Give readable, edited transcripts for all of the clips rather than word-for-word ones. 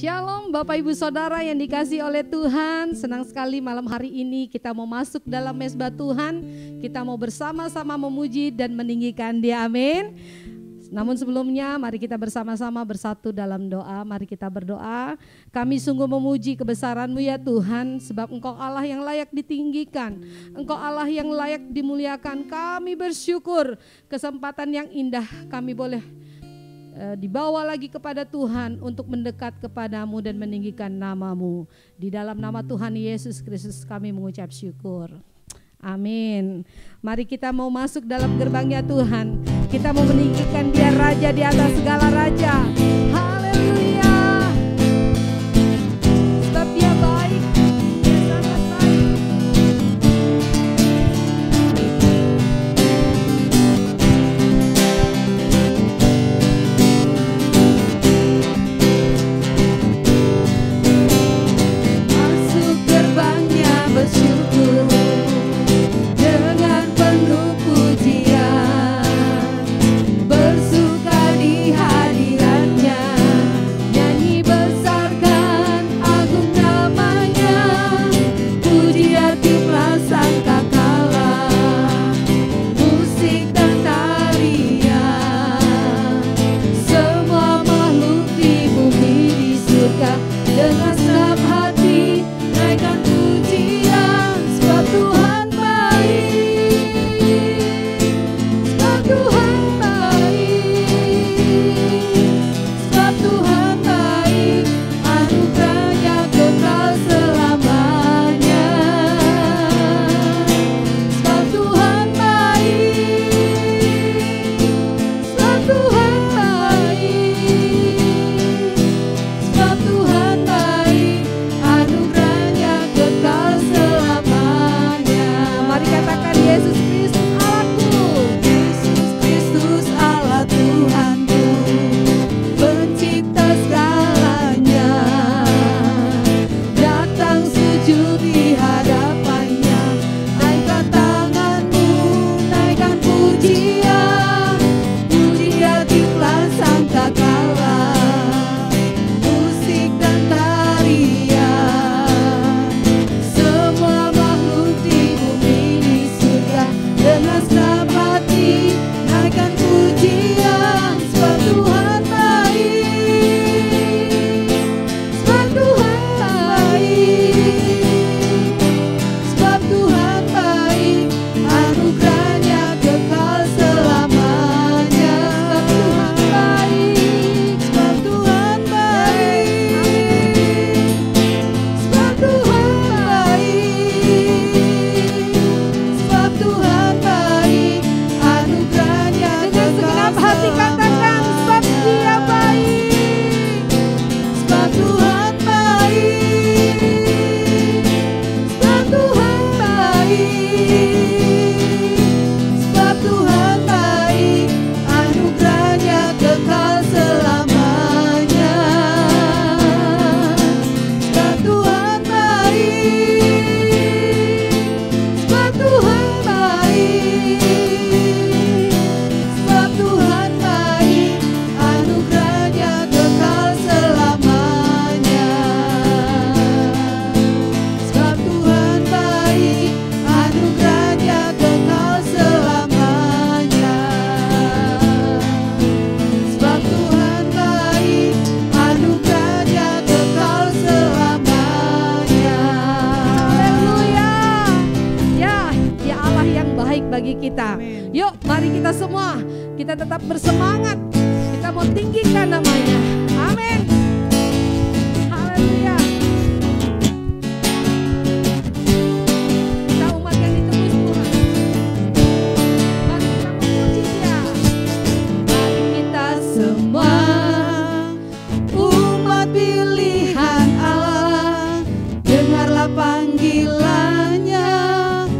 Shalom Bapak Ibu Saudara yang dikasihi oleh Tuhan. Senang sekali malam hari ini kita mau masuk dalam mezbah Tuhan. Kita mau bersama-sama memuji dan meninggikan Dia, amin. Namun sebelumnya mari kita bersama-sama bersatu dalam doa. Mari kita berdoa. Kami sungguh memuji kebesaran-Mu ya Tuhan, sebab Engkau Allah yang layak ditinggikan, Engkau Allah yang layak dimuliakan. Kami bersyukur kesempatan yang indah kami boleh dibawa lagi kepada Tuhan untuk mendekat kepadamu dan meninggikan namamu. Di dalam nama Tuhan Yesus Kristus kami mengucap syukur. Amin. Mari kita mau masuk dalam gerbangnya Tuhan. Kita mau meninggikan Dia Raja di atas segala raja. Haleluya. Sebab Dia baik, Dia sangat baik. Masuk gerbangnya bersyukur dengan penuh pujian, bersuka di hadiratnya, nyanyi besarkan agung namanya, puji hatilah sangkakala, musik dan tarian, semua makhluk di bumi di surga dengan senang hati naikkan pujian, sebab Tuhan baik, sebab Tuhan baik, sebab Tuhan baik, anugerahnya kekal selamanya, sebab Tuhan baik, sebab Tuhan baik, sebab Tuhan baik, anugerahnya kekal selamanya. Mari katakan Yesus Kristus Allahku, Yesus Kristus Allah Tuhanku, pencipta segalanya, datang sujud di hadapannya, naikkan tanganmu, naikkan pujian, puji hatilah sangkakala, musik dan tarian, semua makhluk di bumi di surga dengan senang hati naikkan pujian, sebab Tuhan baik, sebab Tuhan baik, sebab Tuhan baik, anugerahnya kekal selamanya, sebab Tuhan baik, sebab Tuhan baik, sebab Tuhan baik, anugerahnya dengan segenap hati katakan, sebab Dia baik, sebab Tuhan baik, sebab Tuhan baik, sebab Tuhan baik, anugerahnya kekal selamanya, sebab Tuhan baik, sebab Tuhan baik, sebab Tuhan baik, anugerahnya kekal selamanya, sebab Tuhan baik, anugerahnya kekal selamanya, sebab Tuhan baik, anugerahnya kekal selamanya. Haleluya. Ya, Dia Allah yang baik bagi kita. Yuk, mari kita semua, kita tetap bersemangat. Kita mau tinggikan namanya. Amin. Haleluya. Kita umat yang ditebus Tuhan. Mari kita memuji Dia. Mari kita semua umat pilihan Allah, dengarlah panggilannya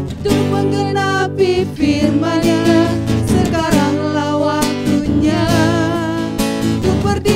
untuk menggenapi firman-Nya. Sekaranglah waktunya untuk berdiri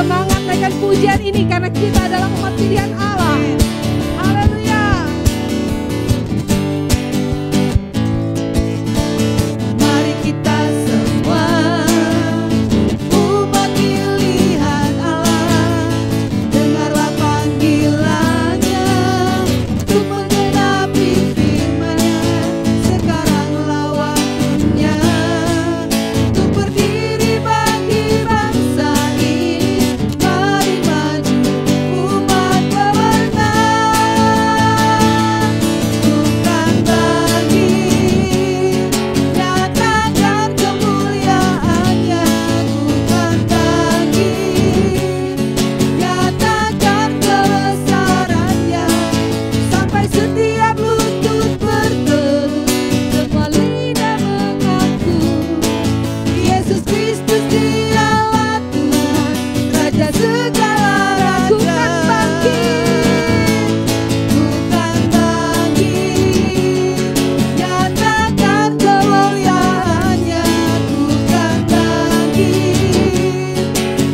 semangat naikkan pujian ini karena kita adalah umat pilihan Allah. Haleluya. Mari kita semua umat pilihan Allah, dengarlah panggilannya untuk menggenapi firman-Nya. Sekaranglah waktunya untuk berdiri bagi bangsa ini. Mari maju umat pemenang, bukan bagi nyatakan kemuliaannya, bukan bagi nyatakan kebesarannya, sampai setiap lutut bertelut, semua lidah mengaku Yesus Kristus dialah Tuhan, Raja segala raja. Bukan bagi nyatakan kemuliaannya, bukan bagi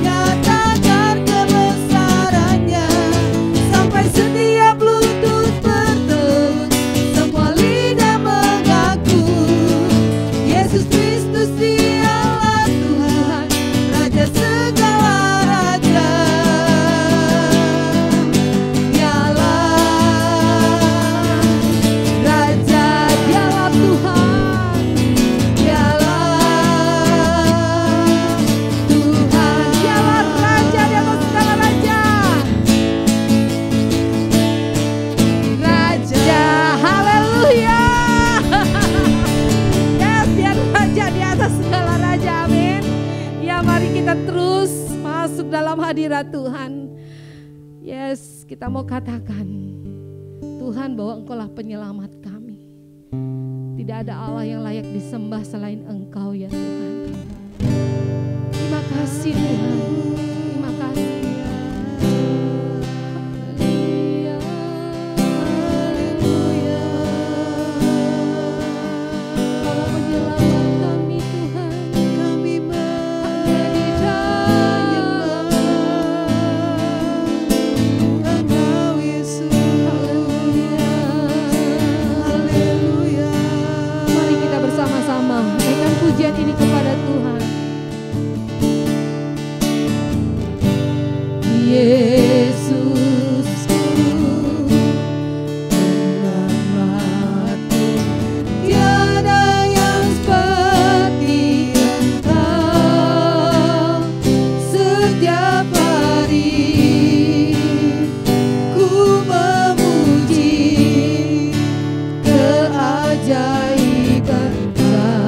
nyatakan kebesarannya, sampai setiap lutut bertelut, semua lidah mengaku Yesus Kristus dialah Tuhan, Raja segala raja. Dialah Raja, Dialah Tuhan, dialah Tuhan, dialah Raja di atas segala raja. Raja, haleluya. Yes, dia Raja di atas segala raja, amin. Ya, mari kita terus masuk dalam hadirat Tuhan. Yes, kita mau katakan, Tuhan, bahwa Engkau-lah penyelamat kami. Tidak ada Allah yang layak disembah selain Engkau ya Tuhan. Terima kasih Tuhan. Terima kasih. Haleluya. Haleluya. Engkau penyelamat kami Tuhan. kami Hanya di dalam Engkau Yesus. Haleluya. Haleluya. Mari kita bersama-sama naikkan pujian ini kepada Tuhan. Yesusku, Selamatku, tiada yang seperti Engkau. Setiap hari ku memuji keajaiban kasih-Mu.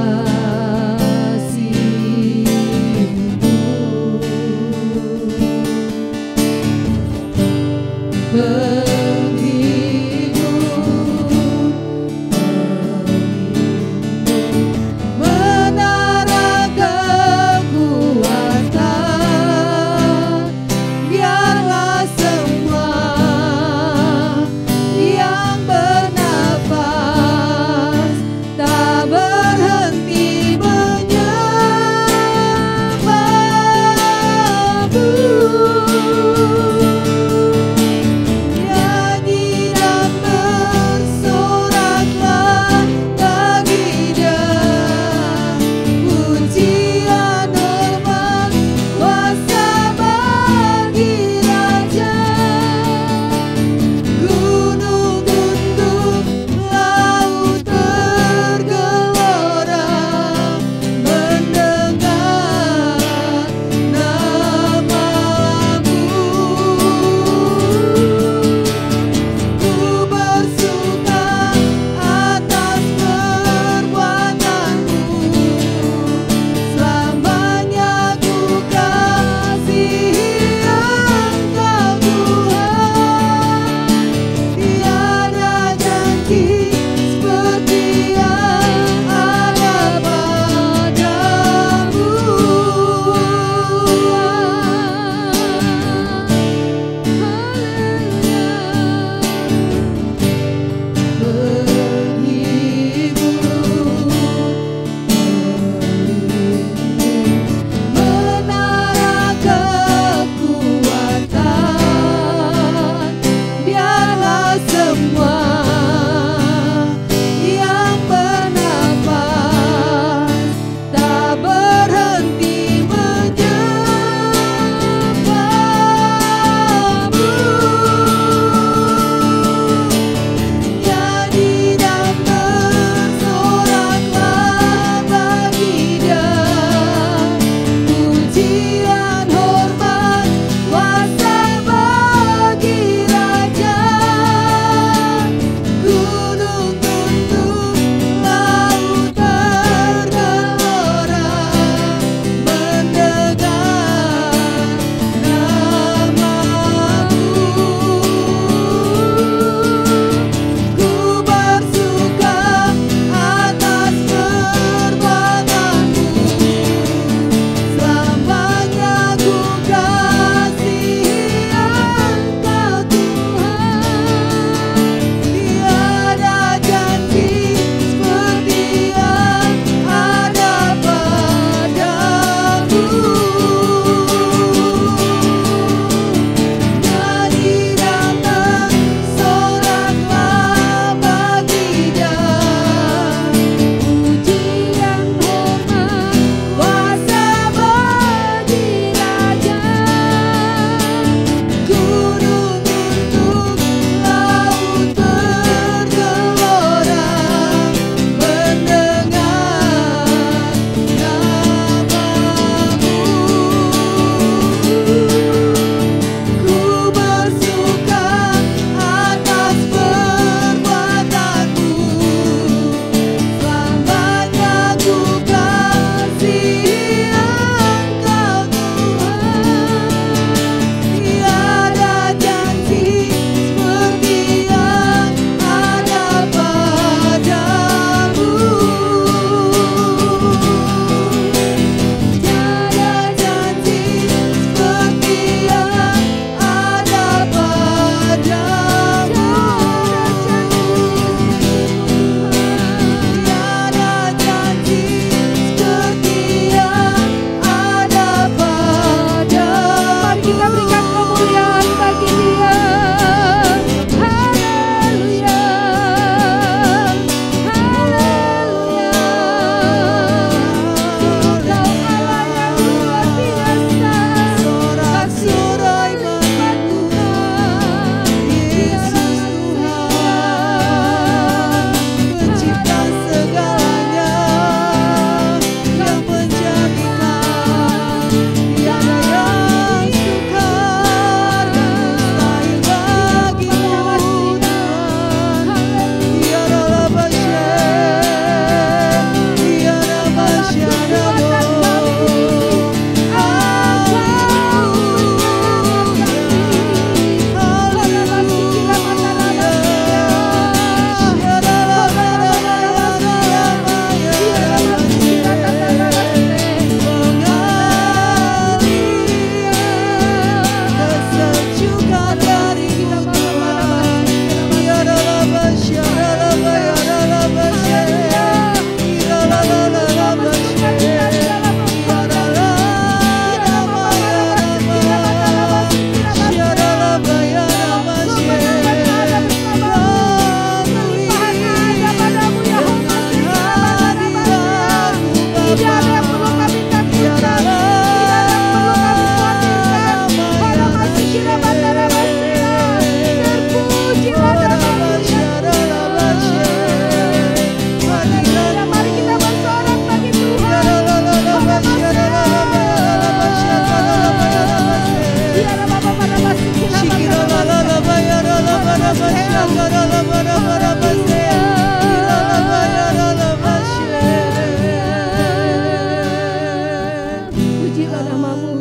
Pujilah namamu.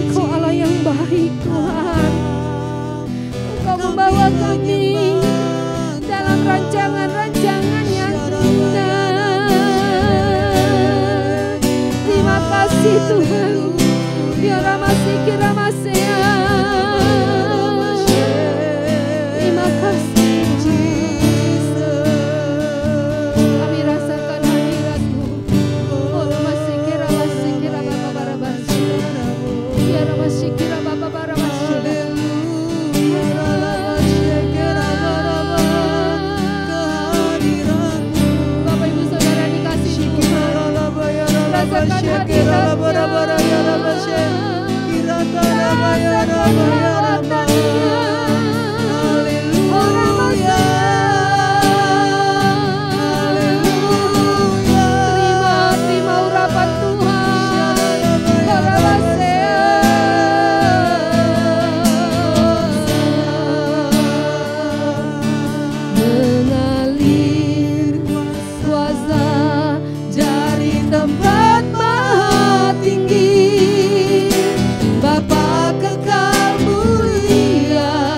Engkau Allah yang baik Tuhan. Engkau membawa kami dalam rancangan-rancangan yang indah. Terima kasih Tuhan. Terima kasih. Kami rasakan hadirat-Mu. Bapak Ibu Saudara dikasih Tuhan, rasakan terima urapan Tuhan. Mengalir kuasa dari tempat maha tinggi, Bapa kekal mulia.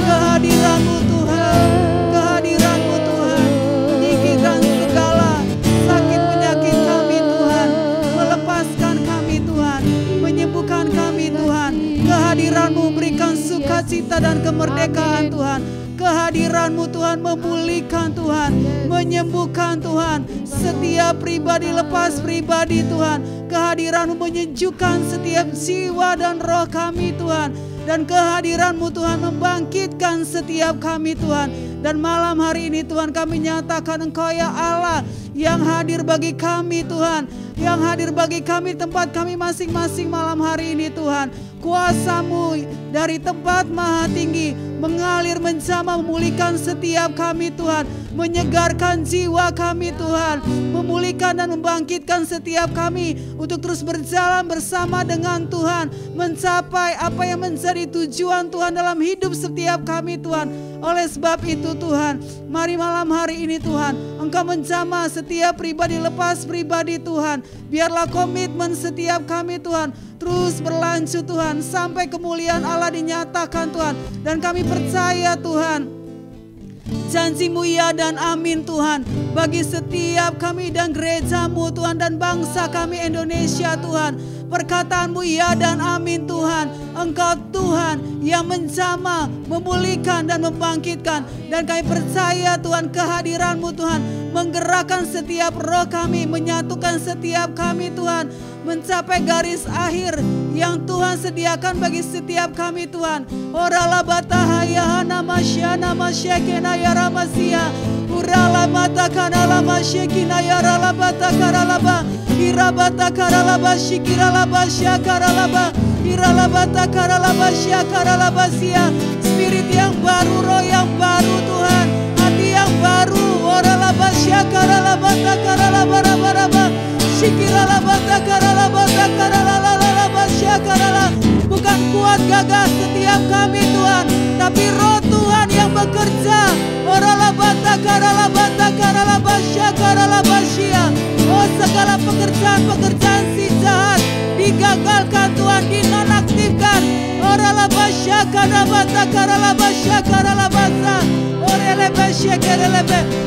Kehadiran-Mu Tuhan, kehadiran-Mu Tuhan, meninggikan segala sakit penyakit kami Tuhan, melepaskan kami Tuhan, menyembuhkan kami Tuhan. Kehadiran-Mu berikan sukacita dan kemerdekaan Tuhan. Kehadiran-Mu Tuhan memulihkan Tuhan, menyembuhkan Tuhan. Setiap pribadi lepas pribadi Tuhan. Kehadiran-Mu menyejukkan setiap jiwa dan roh kami Tuhan. Dan kehadiran-Mu Tuhan membangkitkan setiap kami Tuhan. Dan malam hari ini Tuhan kami nyatakan Engkau ya Allah yang hadir bagi kami Tuhan. Yang hadir bagi kami tempat kami masing-masing malam hari ini Tuhan. Kuasa-Mu dari tempat maha tinggi mengalir menjamah memulihkan setiap kami Tuhan. Menyegarkan jiwa kami Tuhan. Memulihkan dan membangkitkan setiap kami untuk terus berjalan bersama dengan Tuhan. Mencapai apa yang menjadi tujuan Tuhan dalam hidup setiap kami Tuhan. Oleh sebab itu Tuhan, mari malam hari ini Tuhan, Engkau menjamah setiap pribadi lepas pribadi Tuhan. Biarlah komitmen setiap kami Tuhan terus berlanjut Tuhan sampai kemuliaan Allah dinyatakan Tuhan. Dan kami percaya Tuhan, janji-Mu ya dan amin Tuhan bagi setiap kami dan gereja-Mu Tuhan dan bangsa kami Indonesia Tuhan. Perkataan-Mu ya dan amin Tuhan. Engkau Tuhan yang menjamah, memulihkan dan membangkitkan. Dan kami percaya Tuhan kehadiran-Mu Tuhan menggerakkan setiap roh kami, menyatukan setiap kami Tuhan, mencapai garis akhir yang Tuhan sediakan bagi setiap kami Tuhan. Orala batahaya hana masyana masyekena ya ramasia. Urala mata kanala masyekina ya rala batakaralaba. Irabata karalaba shikiralaba syakaralaba. Iralabata karalaba syakaralaba sia. Spirit yang baru, roh yang baru Tuhan, hati yang baru. Oralaba syakaralaba takaralaba rabaraba. Shikiralabata karalabata karalalaba syakarala. Bukan kuat gagah setiap kami Tuhan, tapi roh Tuhan yang bekerja. Oralabata karalabata karalaba syakaralaba sia. Oh, segala pekerjaan-pekerjaan si jahat digagalkan Tuhan, dinonaktifkan. Oralabasya karabata karalabasya karalabasa. Orelebasya.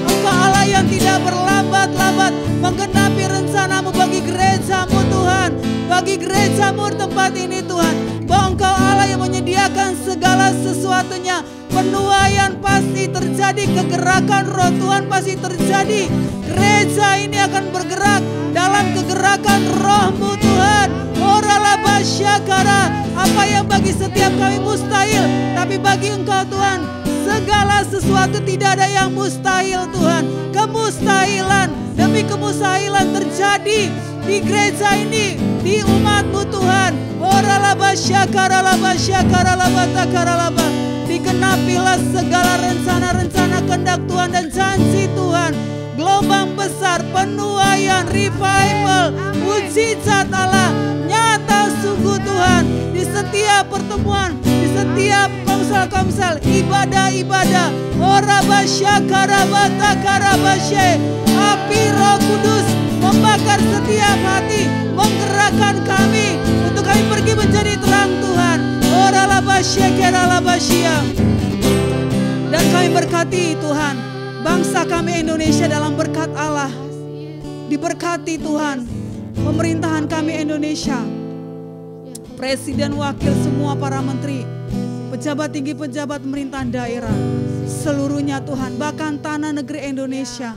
Engkau Allah yang tidak berlambat-lambat menggenapi rencana-Mu bagi gereja-Mu Tuhan, bagi gereja-Mu tempat ini Tuhan. Bahwa Engkau Allah yang menyediakan segala sesuatunya. Penuaian pasti terjadi, kegerakan roh Tuhan pasti terjadi. Gereja ini akan bergerak dalam kegerakan roh-Mu Tuhan. Oralabasyakara. Apa yang bagi setiap kami mustahil, tapi bagi Engkau Tuhan segala sesuatu tidak ada yang mustahil Tuhan. Kemustahilan demi kemustahilan terjadi di gereja ini, di umat-Mu Tuhan. Oralabasyakara labasyakara labatakaralaba. Dikenapilah segala rencana-rencana kehendak Tuhan dan janji Tuhan. Gelombang besar, penuaian, revival, mujizat Allah nyata sungguh Tuhan. Di setiap pertemuan, di setiap komsel-komsel, ibadah-ibadah. Orabasyakarabatakarabasye. Api Roh Kudus membakar setiap hati, menggerakkan kami untuk kami pergi menjadi terang Tuhan. Dan kami berkati Tuhan bangsa kami Indonesia dalam berkat Allah. Diberkati Tuhan pemerintahan kami Indonesia, presiden, wakil, semua para menteri, pejabat tinggi, pejabat pemerintahan daerah, seluruhnya Tuhan. Bahkan tanah negeri Indonesia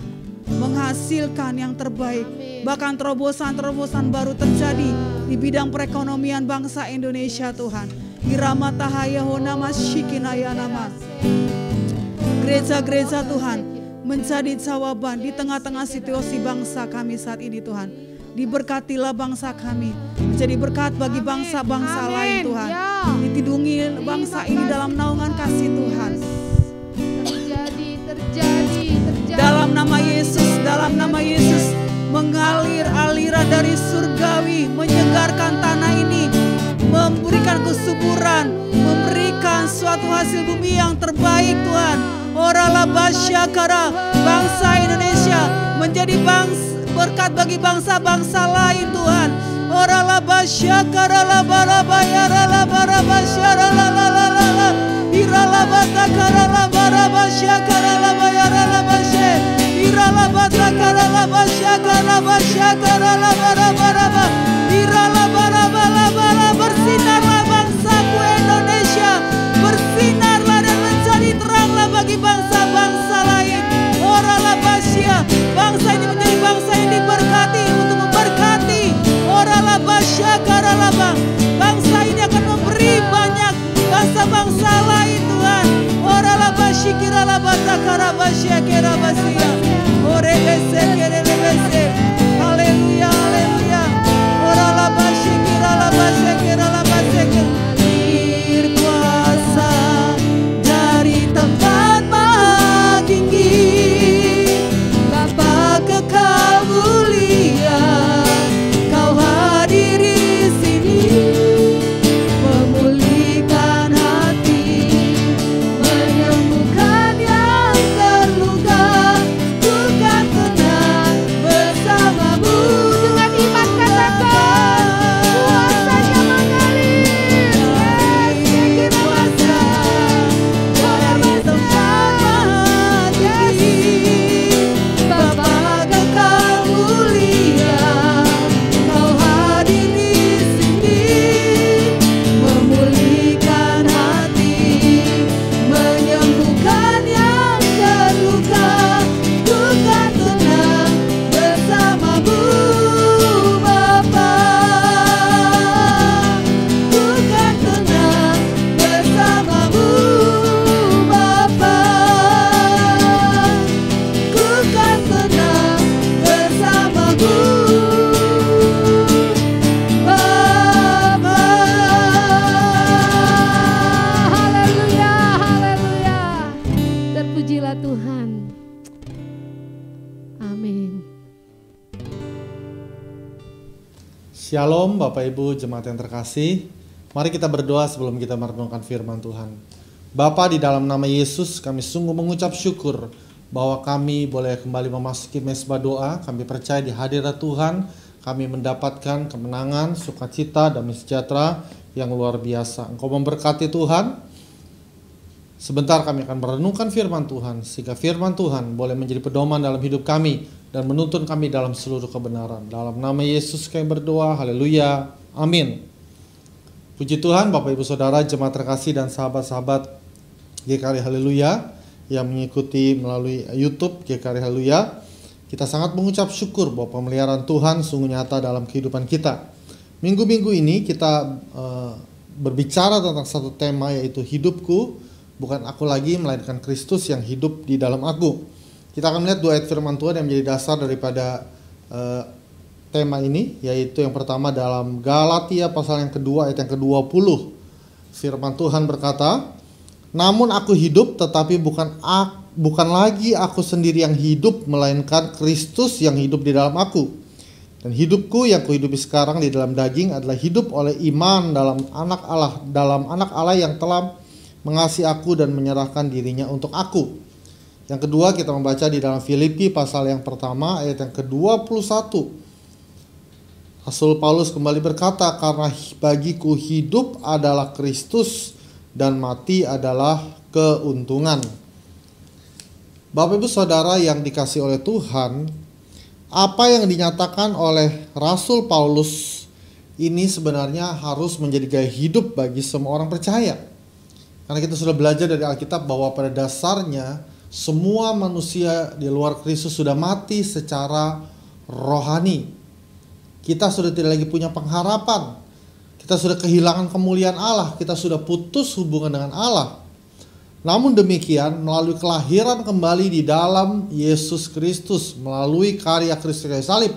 menghasilkan yang terbaik. Bahkan terobosan-terobosan baru terjadi di bidang perekonomian bangsa Indonesia Tuhan. Irama tahaya honama shikinaya nama. Gereja-gereja Tuhan menjadi jawaban di tengah-tengah situasi bangsa kami saat ini Tuhan. Diberkatilah bangsa kami, menjadi berkat bagi bangsa-bangsa lain Tuhan. Ditidungi bangsa ini dalam naungan kasih Tuhan. Terjadi. Dalam nama Yesus, mengalir aliran dari surgawi, menyegarkan tanah ini, memberikan kesuburan, memberikan sesuatu hasil bumi yang terbaik Tuhan. Orala basyakara, bangsa Indonesia menjadi berkat bagi bangsa-bangsa lain Tuhan. Orala basyakara la barabayara la barabasyara la la la la la. Irala batakara la barabasyakara la bayara la basye. Irala batakara la basyakara basyakara la barabaraba. Irala barabala bara bersinarlah bangsaku Indonesia. Bersinarlah dan menjadi teranglah bagi bangsa-bangsa lain. Orala basya, bangsa ini menjadi bangsa yang diberkati untuk memberkati. Orala basya karalaba, bangsa ini akan memberi banyak bangsa-bangsa lain Tuhan. Orala basya kiralaba takarabasya kerabasya. Orebese kerebese. Haleluya, haleluya. Orala basya kiralabasya keralabasya. Berkuasa dari tempat maha tinggi, Bapa kekal mulia, Kau hadir di sini, memulihkan hati, menyembuhkan yang terluka. Ku kan tenang bersamamu. Dengan iman katakan, kuasanya mengalir. Yes, kuasa dari tempat maha tinggi, Bapa kekal mulia, Kau hadir di sini, memulihkan hati, menyembuhkan yang terluka. Ku kan tenang bersamamu Bapa. Ku kan tenang bersamamu Bapa. Ku kan tenang bersamamu Bapa. Haleluya, haleluya. Terpujilah Tuhan. Amin. Shalom Bapak Ibu jemaat yang terkasih. Mari kita berdoa sebelum kita merenungkan firman Tuhan. Bapa, di dalam nama Yesus kami sungguh mengucap syukur bahwa kami boleh kembali memasuki mezbah doa. Kami percaya di hadirat Tuhan kami mendapatkan kemenangan, sukacita, damai sejahtera yang luar biasa. Engkau memberkati Tuhan. Sebentar kami akan merenungkan firman Tuhan, sehingga firman Tuhan boleh menjadi pedoman dalam hidup kami dan menuntun kami dalam seluruh kebenaran. Dalam nama Yesus kami berdoa, haleluya, amin. Puji Tuhan Bapak Ibu Saudara, jemaat terkasih dan sahabat-sahabat GKRI Haleluya yang mengikuti melalui YouTube GKRI Haleluya. Kita sangat mengucap syukur bahwa pemeliharaan Tuhan sungguh nyata dalam kehidupan kita. Minggu-minggu ini kita berbicara tentang satu tema, yaitu hidupku bukan aku lagi, melainkan Kristus yang hidup di dalam aku. Kita akan melihat dua ayat firman Tuhan yang menjadi dasar daripada tema ini, yaitu yang pertama dalam Galatia pasal yang kedua ayat yang ke-20. Firman Tuhan berkata, namun aku hidup, tetapi bukan lagi aku sendiri yang hidup, melainkan Kristus yang hidup di dalam aku. Dan hidupku yang kuhidupi sekarang di dalam daging adalah hidup oleh iman dalam anak Allah yang telah mengasihi aku dan menyerahkan dirinya untuk aku. Yang kedua kita membaca di dalam Filipi pasal yang pertama ayat yang ke-21. Rasul Paulus kembali berkata, karena bagiku hidup adalah Kristus dan mati adalah keuntungan. Bapak Ibu Saudara yang dikasihi oleh Tuhan, apa yang dinyatakan oleh Rasul Paulus ini sebenarnya harus menjadi gaya hidup bagi semua orang percaya. Karena kita sudah belajar dari Alkitab bahwa pada dasarnya semua manusia di luar Kristus sudah mati secara rohani. Kita sudah tidak lagi punya pengharapan. Kita sudah kehilangan kemuliaan Allah. Kita sudah putus hubungan dengan Allah. Namun demikian, melalui kelahiran kembali di dalam Yesus Kristus, melalui karya Kristus kayu salib,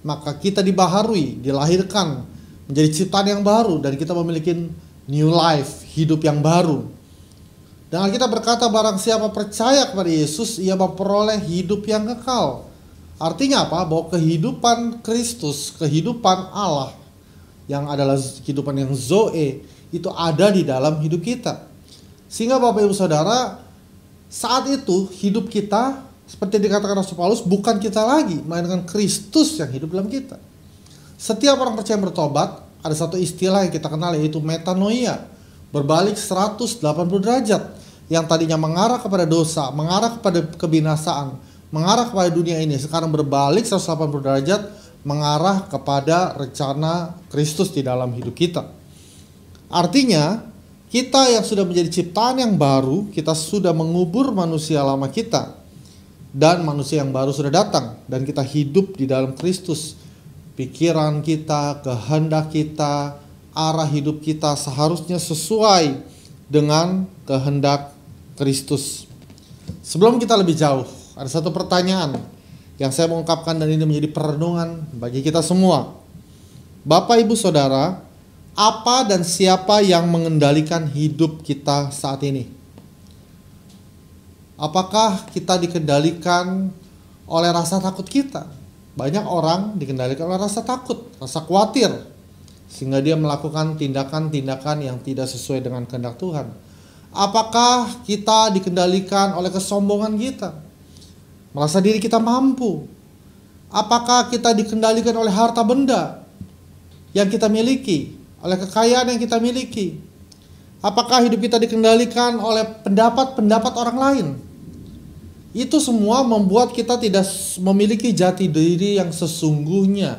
maka kita dibaharui, dilahirkan menjadi ciptaan yang baru, dan kita memiliki new life, hidup yang baru. Dan kita berkata, barang siapa percaya kepada Yesus, ia memperoleh hidup yang kekal. Artinya apa? Bahwa kehidupan Kristus, kehidupan Allah, yang adalah kehidupan yang Zoe, itu ada di dalam hidup kita. Sehingga Bapak Ibu Saudara, saat itu hidup kita seperti dikatakan Rasul Paulus, bukan kita lagi, melainkan Kristus yang hidup dalam kita. Setiap orang percaya yang bertobat, ada satu istilah yang kita kenal, yaitu metanoia, berbalik 180 derajat, yang tadinya mengarah kepada dosa, mengarah kepada kebinasaan, mengarah kepada dunia ini, sekarang berbalik 180 derajat, mengarah kepada rencana Kristus di dalam hidup kita. Artinya, kita yang sudah menjadi ciptaan yang baru, kita sudah mengubur manusia lama kita, dan manusia yang baru sudah datang, dan kita hidup di dalam Kristus. Pikiran kita, kehendak kita, arah hidup kita seharusnya sesuai dengan kehendak Kristus. Sebelum kita lebih jauh, ada satu pertanyaan yang saya mau ungkapkan, dan ini menjadi perenungan bagi kita semua. Bapak, Ibu, Saudara, apa dan siapa yang mengendalikan hidup kita saat ini? Apakah kita dikendalikan oleh rasa takut kita? Banyak orang dikendalikan oleh rasa takut, rasa khawatir, sehingga dia melakukan tindakan-tindakan yang tidak sesuai dengan kehendak Tuhan. Apakah kita dikendalikan oleh kesombongan kita? Merasa diri kita mampu? Apakah kita dikendalikan oleh harta benda yang kita miliki? Oleh kekayaan yang kita miliki? Apakah hidup kita dikendalikan oleh pendapat-pendapat orang lain? Itu semua membuat kita tidak memiliki jati diri yang sesungguhnya,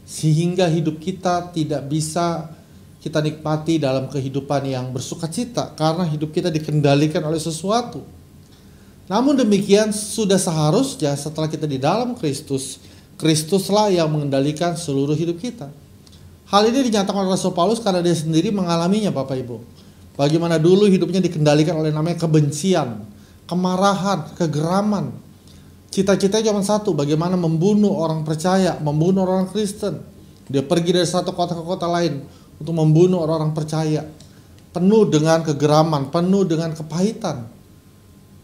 sehingga hidup kita tidak bisa kita nikmati dalam kehidupan yang bersukacita, karena hidup kita dikendalikan oleh sesuatu. Namun demikian, sudah seharusnya setelah kita di dalam Kristus, Kristuslah yang mengendalikan seluruh hidup kita. Hal ini dinyatakan oleh Rasul Paulus karena dia sendiri mengalaminya, Bapak Ibu. Bagaimana dulu hidupnya dikendalikan oleh namanya kebencian, kemarahan, kegeraman. Cita-citanya cuma satu, bagaimana membunuh orang percaya, membunuh orang Kristen. Dia pergi dari satu kota ke kota lain untuk membunuh orang-orang percaya. Penuh dengan kegeraman, penuh dengan kepahitan.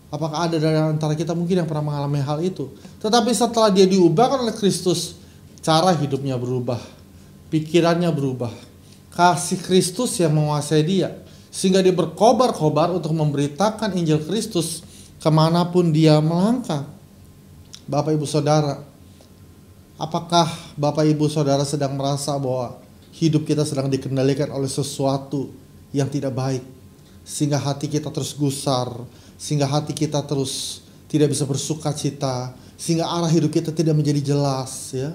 Apakah ada dari antara kita mungkin yang pernah mengalami hal itu? Tetapi setelah dia diubahkan oleh Kristus, cara hidupnya berubah, pikirannya berubah. Kasih Kristus yang menguasai dia, sehingga dia berkobar-kobar untuk memberitakan Injil Kristus kemanapun dia melangkah. Bapak, Ibu, Saudara, apakah Bapak, Ibu, Saudara sedang merasa bahwa hidup kita sedang dikendalikan oleh sesuatu yang tidak baik, sehingga hati kita terus gusar, sehingga hati kita terus tidak bisa bersukacita, sehingga arah hidup kita tidak menjadi jelas, ya?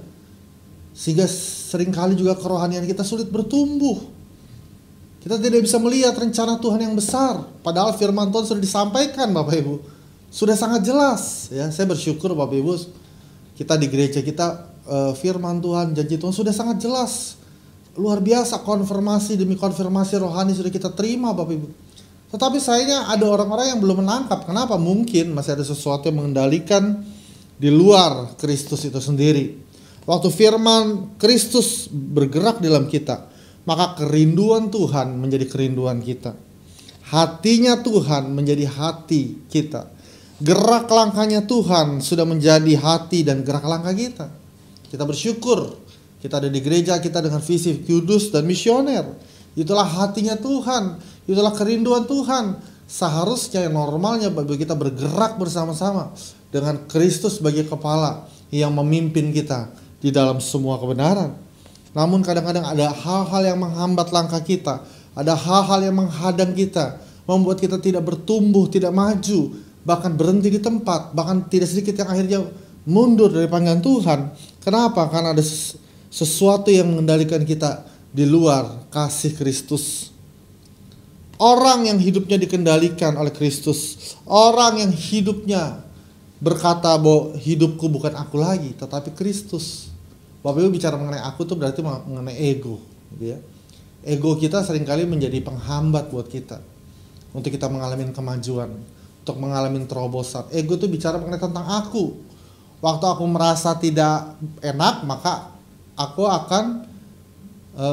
Sehingga seringkali juga kerohanian kita sulit bertumbuh. Kita tidak bisa melihat rencana Tuhan yang besar. Padahal firman Tuhan sudah disampaikan, Bapak Ibu. Sudah sangat jelas, ya. Saya bersyukur Bapak Ibu, kita di gereja kita firman Tuhan, janji Tuhan sudah sangat jelas. Luar biasa, konfirmasi demi konfirmasi rohani sudah kita terima, Bapak Ibu. Tetapi sayangnya ada orang-orang yang belum menangkap. Kenapa? Mungkin masih ada sesuatu yang mengendalikan di luar Kristus itu sendiri. Waktu firman Kristus bergerak dalam kita, maka kerinduan Tuhan menjadi kerinduan kita. Hatinya Tuhan menjadi hati kita. Gerak langkahnya Tuhan sudah menjadi hati dan gerak langkah kita. Kita bersyukur, kita ada di gereja kita dengan visi kudus dan misioner. Itulah hatinya Tuhan, itulah kerinduan Tuhan. Seharusnya normalnya bagi kita bergerak bersama-sama dengan Kristus sebagai kepala yang memimpin kita di dalam semua kebenaran. Namun kadang-kadang ada hal-hal yang menghambat langkah kita, ada hal-hal yang menghadang kita, membuat kita tidak bertumbuh, tidak maju, bahkan berhenti di tempat, bahkan tidak sedikit yang akhirnya mundur dari panggilan Tuhan. Kenapa? Karena ada sesuatu yang mengendalikan kita di luar kasih Kristus. Orang yang hidupnya dikendalikan oleh Kristus, orang yang hidupnya berkata bahwa hidupku bukan aku lagi, tetapi Kristus. Bapak Ibu bicara mengenai aku itu berarti mengenai ego, gitu ya. Ego kita seringkali menjadi penghambat buat kita untuk kita mengalami kemajuan, untuk mengalami terobosan. Ego itu bicara mengenai tentang aku. Waktu aku merasa tidak enak, maka aku akan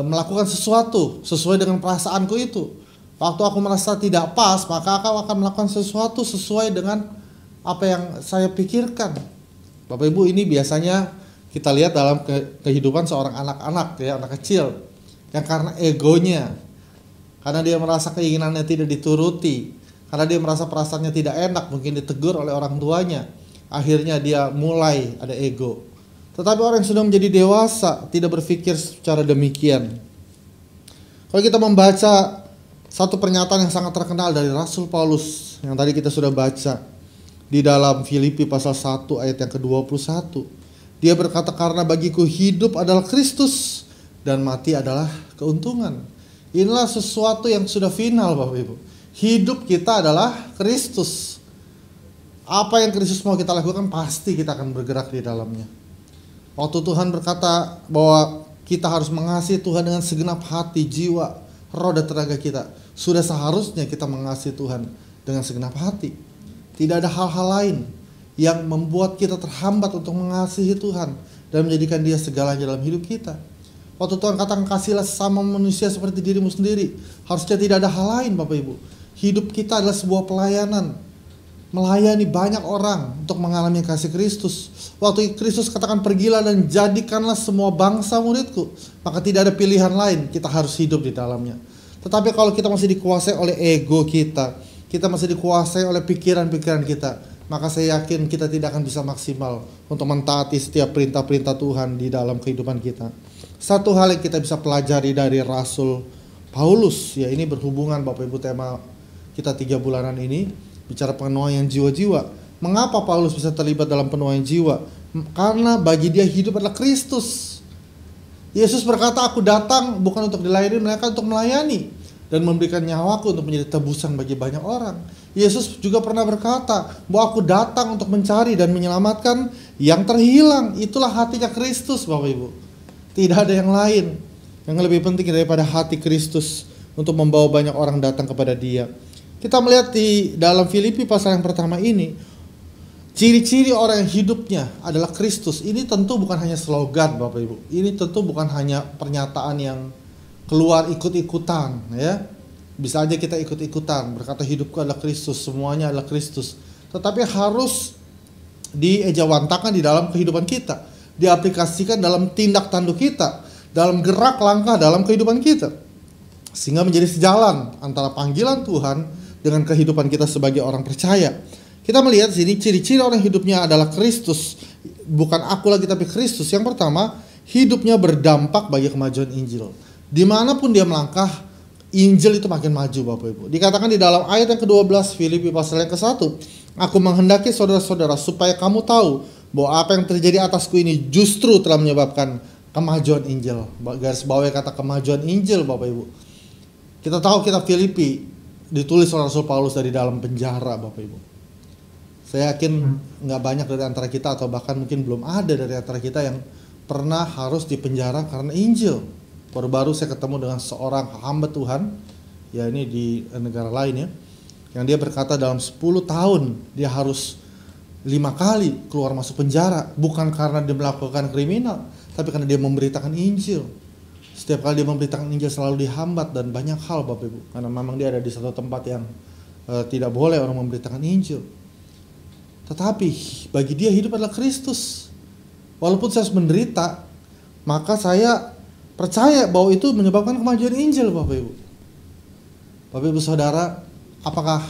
melakukan sesuatu sesuai dengan perasaanku itu. Waktu aku merasa tidak pas, maka aku akan melakukan sesuatu sesuai dengan apa yang saya pikirkan. Bapak Ibu, ini biasanya kita lihat dalam kehidupan seorang anak-anak, ya, anak kecil, yang karena egonya, karena dia merasa keinginannya tidak dituruti, karena dia merasa perasaannya tidak enak, mungkin ditegur oleh orang tuanya, akhirnya dia mulai ada ego. Tetapi orang yang sudah menjadi dewasa tidak berpikir secara demikian. Kalau kita membaca satu pernyataan yang sangat terkenal dari Rasul Paulus yang tadi kita sudah baca di dalam Filipi pasal 1 ayat yang ke-21. Dia berkata, karena bagiku hidup adalah Kristus dan mati adalah keuntungan. Inilah sesuatu yang sudah final, Bapak Ibu. Hidup kita adalah Kristus. Apa yang Kristus mau kita lakukan pasti kita akan bergerak di dalamnya. Waktu Tuhan berkata bahwa kita harus mengasihi Tuhan dengan segenap hati, jiwa, roh dan tenaga kita, sudah seharusnya kita mengasihi Tuhan dengan segenap hati. Tidak ada hal-hal lain yang membuat kita terhambat untuk mengasihi Tuhan dan menjadikan Dia segalanya dalam hidup kita. Waktu Tuhan katakan kasihlah sesama manusia seperti dirimu sendiri, harusnya tidak ada hal lain, Bapak Ibu. Hidup kita adalah sebuah pelayanan, melayani banyak orang untuk mengalami kasih Kristus. Waktu Kristus katakan pergilah dan jadikanlah semua bangsa muridku, maka tidak ada pilihan lain, kita harus hidup di dalamnya. Tetapi kalau kita masih dikuasai oleh ego kita masih dikuasai oleh pikiran-pikiran kita, maka saya yakin kita tidak akan bisa maksimal untuk mentaati setiap perintah-perintah Tuhan di dalam kehidupan kita. Satu hal yang kita bisa pelajari dari Rasul Paulus, ya ini berhubungan Bapak Ibu tema kita 3 bulanan ini, bicara penuaian jiwa-jiwa. Mengapa Paulus bisa terlibat dalam penuaian jiwa? Karena bagi dia hidup adalah Kristus. Yesus berkata, aku datang bukan untuk dilayani, melainkan untuk melayani dan memberikan nyawaku untuk menjadi tebusan bagi banyak orang. Yesus juga pernah berkata bahwa aku datang untuk mencari dan menyelamatkan yang terhilang. Itulah hatinya Kristus, Bapak Ibu. Tidak ada yang lain yang lebih penting daripada hati Kristus untuk membawa banyak orang datang kepada Dia. Kita melihat di dalam Filipi pasal yang pertama ini, ciri-ciri orang yang hidupnya adalah Kristus. Ini tentu bukan hanya slogan, Bapak Ibu. Ini tentu bukan hanya pernyataan yang keluar ikut-ikutan, ya. Bisa aja kita ikut-ikutan berkata hidupku adalah Kristus, semuanya adalah Kristus. Tetapi harus diejawantakan di dalam kehidupan kita, diaplikasikan dalam tindak tanduk kita, dalam gerak langkah dalam kehidupan kita, sehingga menjadi sejalan antara panggilan Tuhan dengan kehidupan kita sebagai orang percaya. Kita melihat di sini ciri-ciri orang hidupnya adalah Kristus, bukan aku lagi tapi Kristus. Yang pertama, hidupnya berdampak bagi kemajuan Injil. Dimanapun dia melangkah, Injil itu makin maju, Bapak Ibu. Dikatakan di dalam ayat yang ke-12 Filipi pasal yang ke-1, aku menghendaki saudara-saudara supaya kamu tahu bahwa apa yang terjadi atasku ini justru telah menyebabkan kemajuan Injil. Garis bawah kata kemajuan Injil, Bapak Ibu. Kita tahu kita Filipi ditulis oleh Rasul Paulus dari dalam penjara, Bapak Ibu. Saya yakin nggak banyak dari antara kita, atau bahkan mungkin belum ada dari antara kita yang pernah harus dipenjara karena Injil. Baru-baru saya ketemu dengan seorang hamba Tuhan, ya ini di negara lain ya, yang dia berkata dalam 10 tahun dia harus 5 kali keluar masuk penjara, bukan karena dia melakukan kriminal, tapi karena dia memberitakan Injil. Setiap kali dia memberitakan Injil selalu dihambat dan banyak hal, Bapak Ibu, karena memang dia ada di satu tempat yang tidak boleh orang memberitakan Injil. Tetapi bagi dia hidup adalah Kristus. Walaupun saya harus menderita, maka saya percaya bahwa itu menyebabkan kemajuan Injil, Bapak Ibu. Bapak Ibu Saudara, apakah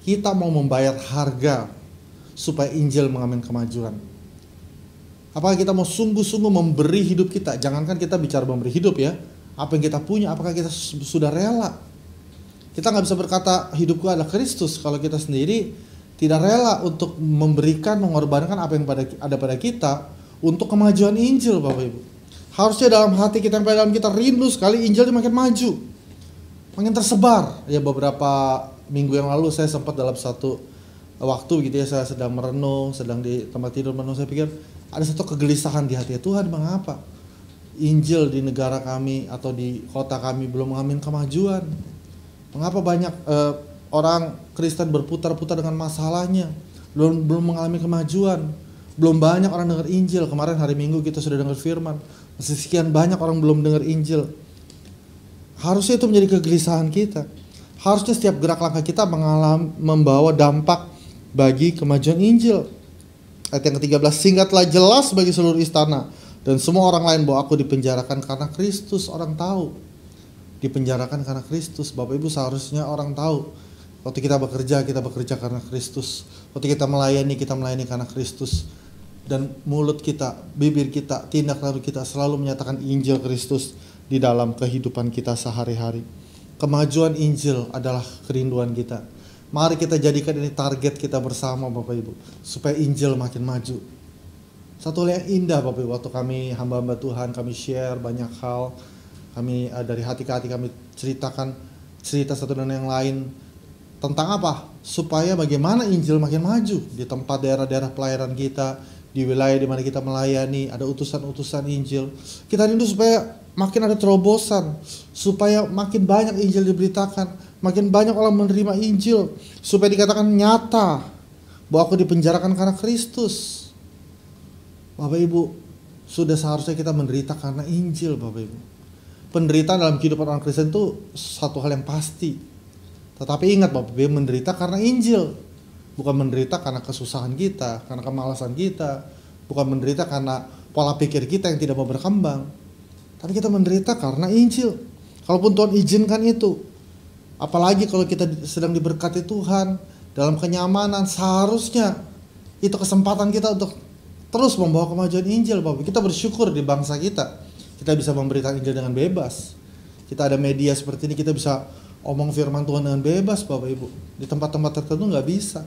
kita mau membayar harga supaya Injil mengalami kemajuan? Apakah kita mau sungguh-sungguh memberi hidup kita? Jangankan kita bicara memberi hidup ya, apa yang kita punya, apakah kita sudah rela? Kita nggak bisa berkata hidupku adalah Kristus kalau kita sendiri tidak rela untuk memberikan, mengorbankan apa yang ada pada kita untuk kemajuan Injil, Bapak Ibu. Harusnya dalam hati kita, yang dalam kita rindu sekali Injil makin maju, makin tersebar. Ya beberapa minggu yang lalu saya sempat dalam satu waktu gitu ya, saya sedang merenung, sedang di tempat tidur merenung, saya pikir ada satu kegelisahan di hati. Tuhan, mengapa Injil di negara kami atau di kota kami belum mengalami kemajuan? Mengapa banyak orang Kristen berputar-putar dengan masalahnya, belum mengalami kemajuan? Belum banyak orang dengar Injil. Kemarin hari Minggu kita sudah dengar firman, masih sekian banyak orang belum dengar Injil. Harusnya itu menjadi kegelisahan kita. Harusnya setiap gerak langkah kita membawa dampak bagi kemajuan Injil. Ayat yang ke-13, sehingga telah jelas bagi seluruh istana dan semua orang lain bahwa aku dipenjarakan karena Kristus. Orang tahu dipenjarakan karena Kristus. Bapak Ibu, seharusnya orang tahu waktu kita bekerja karena Kristus. Waktu kita melayani karena Kristus. Dan mulut kita, bibir kita, tindak laku kita selalu menyatakan Injil Kristus di dalam kehidupan kita sehari-hari. Kemajuan Injil adalah kerinduan kita. Mari kita jadikan ini target kita bersama Bapak Ibu, supaya Injil makin maju. Satu hal yang indah Bapak Ibu, waktu kami hamba-hamba Tuhan, kami share banyak hal, kami dari hati ke hati kami cerita satu dan yang lain. Tentang apa? Supaya bagaimana Injil makin maju di tempat daerah-daerah pelayanan kita, di wilayah di mana kita melayani, ada utusan-utusan Injil. Kita rindu supaya makin ada terobosan, supaya makin banyak Injil diberitakan, makin banyak orang menerima Injil, supaya dikatakan nyata bahwa aku dipenjarakan karena Kristus. Bapak Ibu, sudah seharusnya kita menderita karena Injil Bapak Ibu. Penderitaan dalam kehidupan orang Kristen itu satu hal yang pasti. Tetapi ingat Bapak Ibu, menderita karena Injil. Bukan menderita karena kesusahan kita, karena kemalasan kita, bukan menderita karena pola pikir kita yang tidak mau berkembang. Tapi kita menderita karena Injil. Kalaupun Tuhan izinkan itu, apalagi kalau kita sedang diberkati Tuhan dalam kenyamanan, seharusnya itu kesempatan kita untuk terus membawa kemajuan Injil Bapak. Kita bersyukur di bangsa kita bisa memberitakan Injil dengan bebas. Kita ada media seperti ini, kita bisa omong firman Tuhan dengan bebas Bapak Ibu. Di tempat-tempat tertentu nggak bisa.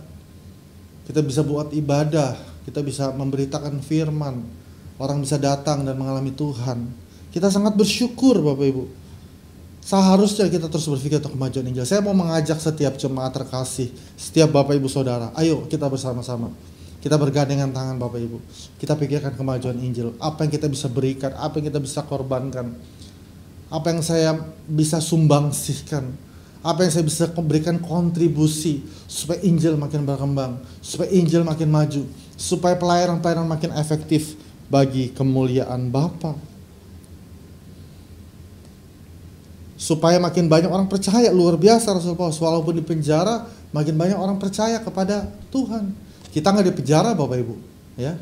Kita bisa buat ibadah, kita bisa memberitakan firman, orang bisa datang dan mengalami Tuhan. Kita sangat bersyukur Bapak Ibu. Seharusnya kita terus berpikir untuk kemajuan Injil. Saya mau mengajak setiap jemaat terkasih, setiap Bapak Ibu Saudara, ayo kita bersama-sama. Kita bergandengan tangan Bapak Ibu. Kita pikirkan kemajuan Injil. Apa yang kita bisa berikan, apa yang kita bisa korbankan. Apa yang saya bisa sumbangsihkan. Apa yang saya bisa berikan kontribusi supaya Injil makin berkembang, supaya Injil makin maju, supaya pelayanan-pelayanan makin efektif bagi kemuliaan Bapa. Supaya makin banyak orang percaya, luar biasa Rasul Paulus, walaupun di penjara makin banyak orang percaya kepada Tuhan. Kita nggak di penjara Bapak Ibu, ya.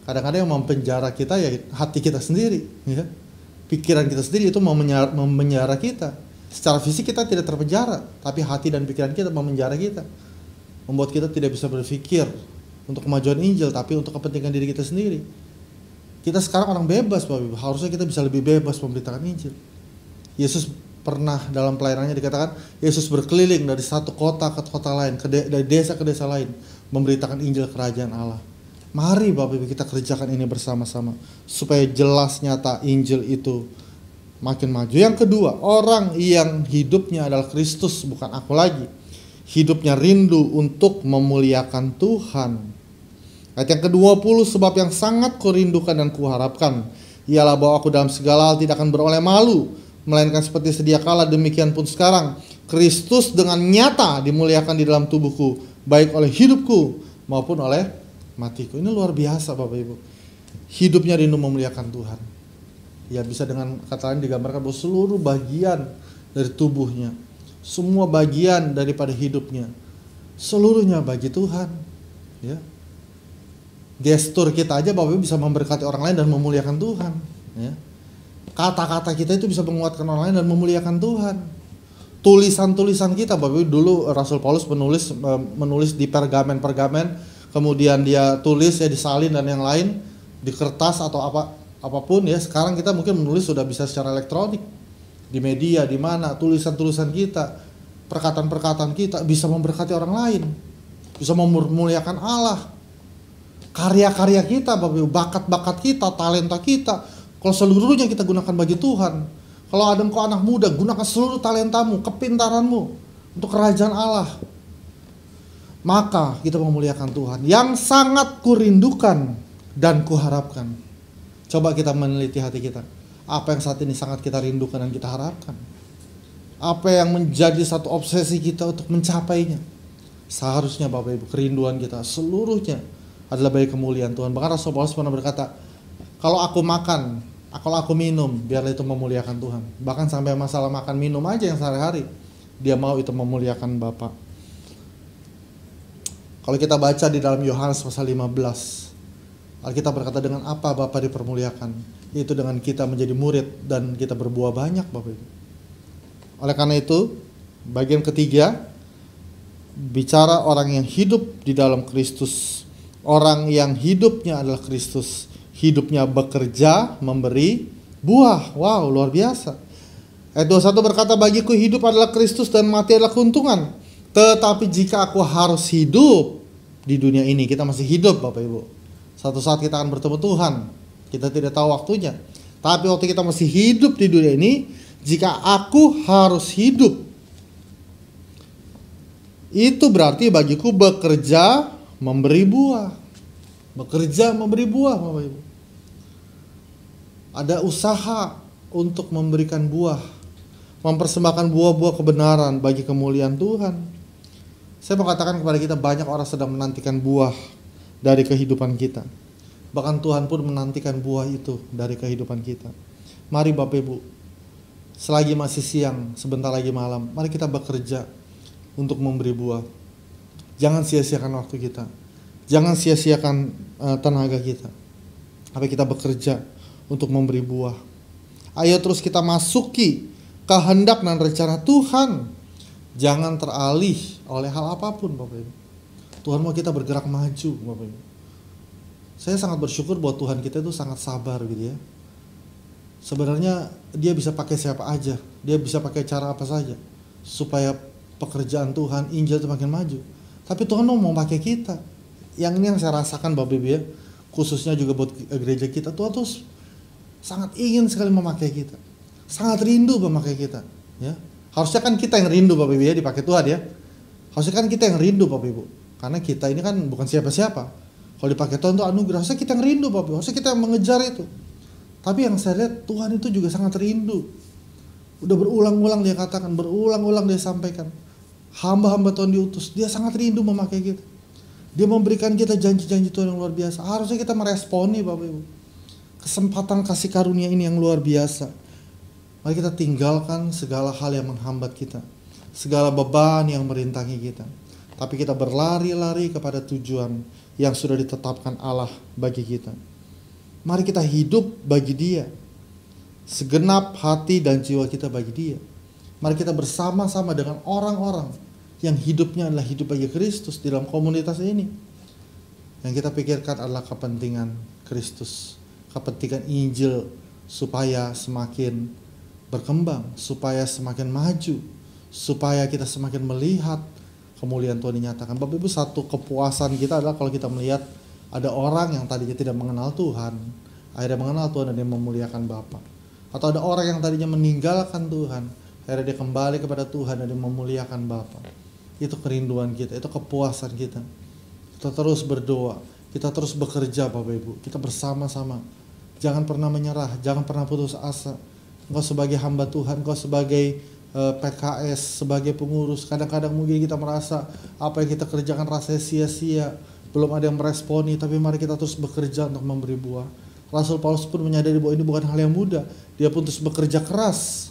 Kadang-kadang yang mempenjara kita ya hati kita sendiri, ya. Pikiran kita sendiri itu memenjara kita. Secara fisik kita tidak terpenjara, tapi hati dan pikiran kita memenjara kita. Membuat kita tidak bisa berpikir untuk kemajuan Injil, tapi untuk kepentingan diri kita sendiri. Kita sekarang orang bebas Bapak Ibu, harusnya kita bisa lebih bebas memberitakan Injil. Yesus pernah dalam pelayanannya dikatakan, Yesus berkeliling dari satu kota ke kota lain, dari desa ke desa lain, memberitakan Injil kerajaan Allah. Mari Bapak Ibu kita kerjakan ini bersama-sama, supaya jelas nyata Injil itu makin maju. Yang kedua, orang yang hidupnya adalah Kristus, bukan aku lagi. Hidupnya rindu untuk memuliakan Tuhan. Ayat yang ke-20, sebab yang sangat kurindukan dan kuharapkan ialah bahwa aku dalam segala hal tidak akan beroleh malu, melainkan seperti sedia kala demikian pun sekarang Kristus dengan nyata dimuliakan di dalam tubuhku, baik oleh hidupku maupun oleh matiku. Ini luar biasa Bapak Ibu. Hidupnya rindu memuliakan Tuhan. Ya bisa dengan kata lain digambarkan bahwa seluruh bagian dari tubuhnya, semua bagian daripada hidupnya, seluruhnya bagi Tuhan. Ya. Gestur kita aja Bapak Ibu bisa memberkati orang lain dan memuliakan Tuhan. Ya. Kata-kata kita itu bisa menguatkan orang lain dan memuliakan Tuhan. Tulisan-tulisan kita Bapak Ibu, dulu Rasul Paulus menulis di pergamen-pergamen, kemudian dia tulis ya disalin dan yang lain di kertas atau apapun ya. Sekarang kita mungkin menulis sudah bisa secara elektronik, di media, di mana tulisan-tulisan kita, perkataan-perkataan kita bisa memberkati orang lain, bisa memuliakan Allah. Karya-karya kita Bapak Ibu, bakat-bakat kita, talenta kita, kalau seluruhnya kita gunakan bagi Tuhan. Kalau ada engkau anak muda, gunakan seluruh talentamu, kepintaranmu untuk kerajaan Allah. Maka kita memuliakan Tuhan yang sangat kurindukan dan kuharapkan. Coba kita meneliti hati kita. Apa yang saat ini sangat kita rindukan dan kita harapkan? Apa yang menjadi satu obsesi kita untuk mencapainya? Seharusnya Bapak Ibu, kerinduan kita seluruhnya adalah bagi kemuliaan Tuhan. Bahkan Rasul Paulus pernah berkata, kalau aku makan, kalau aku minum, biarlah itu memuliakan Tuhan. Bahkan sampai masalah makan minum aja yang sehari-hari, dia mau itu memuliakan Bapa. Kalau kita baca di dalam Yohanes pasal 15, Alkitab berkata dengan apa Bapa dipermuliakan, yaitu dengan kita menjadi murid dan kita berbuah banyak Bapak Ibu. Oleh karena itu, bagian ketiga, bicara orang yang hidup di dalam Kristus. Orang yang hidupnya adalah Kristus, hidupnya bekerja, memberi buah. Wow, luar biasa. Ayat 21 berkata, bagiku hidup adalah Kristus dan mati adalah keuntungan. Tetapi jika aku harus hidup di dunia ini, kita masih hidup Bapak Ibu. Satu saat kita akan bertemu Tuhan. Kita tidak tahu waktunya. Tapi waktu kita masih hidup di dunia ini, jika aku harus hidup, itu berarti bagiku bekerja memberi buah. Bekerja memberi buah Bapak Ibu. Ada usaha untuk memberikan buah, mempersembahkan buah-buah kebenaran bagi kemuliaan Tuhan. Saya mau katakan kepada kita, banyak orang sedang menantikan buah dari kehidupan kita. Bahkan Tuhan pun menantikan buah itu dari kehidupan kita. Mari Bapak Ibu, selagi masih siang, sebentar lagi malam, mari kita bekerja untuk memberi buah. Jangan sia-siakan waktu kita. Jangan sia-siakan tenaga kita. Tapi kita bekerja untuk memberi buah. Ayo terus kita masuki kehendak dan rencana Tuhan. Jangan teralih oleh hal apapun Bapak Ibu. Tuhan mau kita bergerak maju Bapak Ibu. Saya sangat bersyukur bahwa Tuhan kita itu sangat sabar gitu ya. Sebenarnya dia bisa pakai siapa aja. Dia bisa pakai cara apa saja supaya pekerjaan Tuhan, Injil itu makin maju. Tapi Tuhan mau pakai kita. Yang ini yang saya rasakan Bapak Ibu ya, khususnya juga buat gereja kita. Tuhan tuh sangat ingin sekali memakai kita. Sangat rindu memakai kita ya. Harusnya kan kita yang rindu Bapak Ibu ya, dipakai Tuhan ya. Harusnya kan kita yang rindu Bapak Ibu. Karena kita ini kan bukan siapa-siapa. Kalau dipakai Tuhan itu anugerah, harusnya kita yang rindu Bapak Ibu. Harusnya kita yang mengejar itu. Tapi yang saya lihat Tuhan itu juga sangat rindu. Udah berulang-ulang dia katakan, berulang-ulang dia sampaikan. Hamba-hamba Tuhan diutus, dia sangat rindu memakai kita. Dia memberikan kita janji-janji Tuhan yang luar biasa. Harusnya kita meresponi Bapak Ibu. Kesempatan kasih karunia ini yang luar biasa. Mari kita tinggalkan segala hal yang menghambat kita. Segala beban yang merintangi kita. Tapi kita berlari-lari kepada tujuan yang sudah ditetapkan Allah bagi kita. Mari kita hidup bagi Dia. Segenap hati dan jiwa kita bagi Dia. Mari kita bersama-sama dengan orang-orang yang hidupnya adalah hidup bagi Kristus di dalam komunitas ini. Yang kita pikirkan adalah kepentingan Kristus. Kepentingan Injil supaya semakin berkembang, supaya semakin maju, supaya kita semakin melihat kemuliaan Tuhan dinyatakan. Bapak Ibu, satu kepuasan kita adalah kalau kita melihat ada orang yang tadinya tidak mengenal Tuhan, akhirnya mengenal Tuhan dan dia memuliakan Bapa. Atau ada orang yang tadinya meninggalkan Tuhan, akhirnya dia kembali kepada Tuhan dan dia memuliakan Bapa. Itu kerinduan kita, itu kepuasan kita. Kita terus berdoa, kita terus bekerja Bapak Ibu, kita bersama-sama. Jangan pernah menyerah, jangan pernah putus asa. Engkau sebagai hamba Tuhan, engkau sebagai PKS, sebagai pengurus, kadang-kadang mungkin kita merasa apa yang kita kerjakan rasanya sia-sia, belum ada yang meresponi, tapi mari kita terus bekerja untuk memberi buah. Rasul Paulus pun menyadari bahwa ini bukan hal yang mudah. Dia pun terus bekerja keras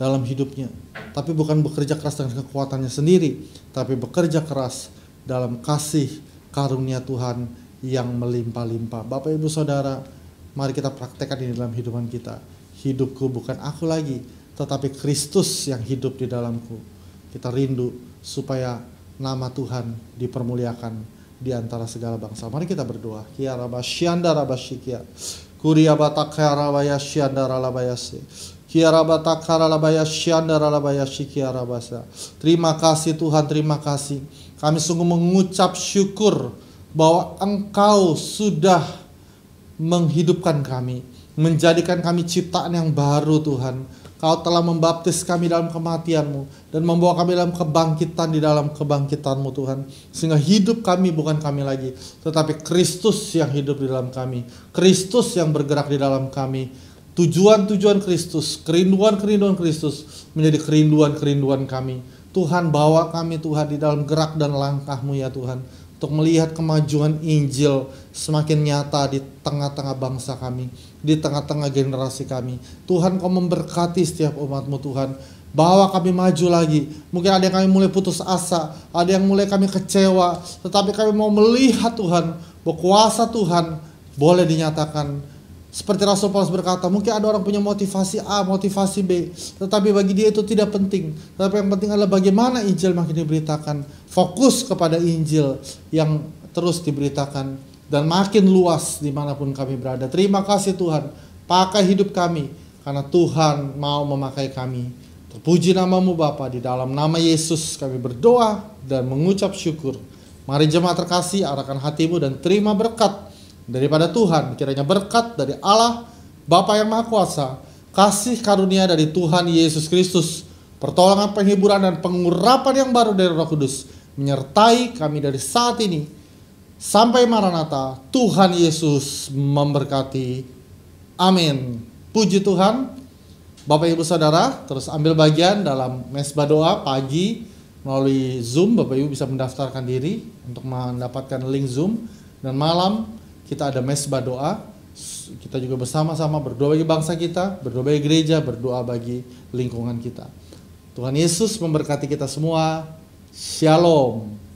dalam hidupnya, tapi bukan bekerja keras dengan kekuatannya sendiri, tapi bekerja keras dalam kasih karunia Tuhan yang melimpah-limpah. Bapak Ibu Saudara, mari kita praktekkan ini dalam kehidupan kita. Hidupku bukan aku lagi, tetapi Kristus yang hidup di dalamku. Kita rindu supaya nama Tuhan dipermuliakan di antara segala bangsa. Mari kita berdoa. Kia rabasyianda rabasyikia. Kuria batakara rabayasyianda ralabayasi. Kia rabatakara rabayasyianda ralabayasyikia rabasa. Terima kasih Tuhan, terima kasih. Kami sungguh mengucap syukur bahwa Engkau sudah menghidupkan kami, menjadikan kami ciptaan yang baru Tuhan. Kau telah membaptis kami dalam kematian-Mu dan membawa kami dalam kebangkitan di dalam kebangkitan-Mu Tuhan. Sehingga hidup kami bukan kami lagi, tetapi Kristus yang hidup di dalam kami. Kristus yang bergerak di dalam kami. Tujuan-tujuan Kristus, kerinduan-kerinduan Kristus menjadi kerinduan-kerinduan kami. Tuhan, bawa kami Tuhan di dalam gerak dan langkah-Mu ya Tuhan. Untuk melihat kemajuan Injil semakin nyata di tengah-tengah bangsa kami, di tengah-tengah generasi kami. Tuhan, Kau memberkati setiap umat-Mu Tuhan. Bawa kami maju lagi. Mungkin ada yang kami mulai putus asa, ada yang mulai kami kecewa, tetapi kami mau melihat Tuhan, bahwa kuasa Tuhan boleh dinyatakan Seperti Rasul Paulus berkata, mungkin ada orang punya motivasi A, motivasi B, tetapi bagi dia itu tidak penting. Tetapi yang penting adalah bagaimana Injil makin diberitakan. Fokus kepada Injil yang terus diberitakan dan makin luas dimanapun kami berada. Terima kasih Tuhan, pakai hidup kami, karena Tuhan mau memakai kami. Terpuji namamu Bapa, di dalam nama Yesus kami berdoa dan mengucap syukur. Mari jemaat terkasih, arahkan hatimu dan terima berkat daripada Tuhan. Kiranya berkat dari Allah Bapa yang Maha Kuasa, kasih karunia dari Tuhan Yesus Kristus, pertolongan, penghiburan, dan pengurapan yang baru dari Roh Kudus menyertai kami dari saat ini sampai Maranatha. Tuhan Yesus memberkati. Amin. Puji Tuhan. Bapak Ibu Saudara, terus ambil bagian dalam mesbah doa pagi melalui Zoom. Bapak Ibu bisa mendaftarkan diri untuk mendapatkan link Zoom. Dan malam kita ada mesbah doa. Kita juga bersama-sama berdoa bagi bangsa kita, berdoa bagi gereja, berdoa bagi lingkungan kita. Tuhan Yesus memberkati kita semua. Shalom.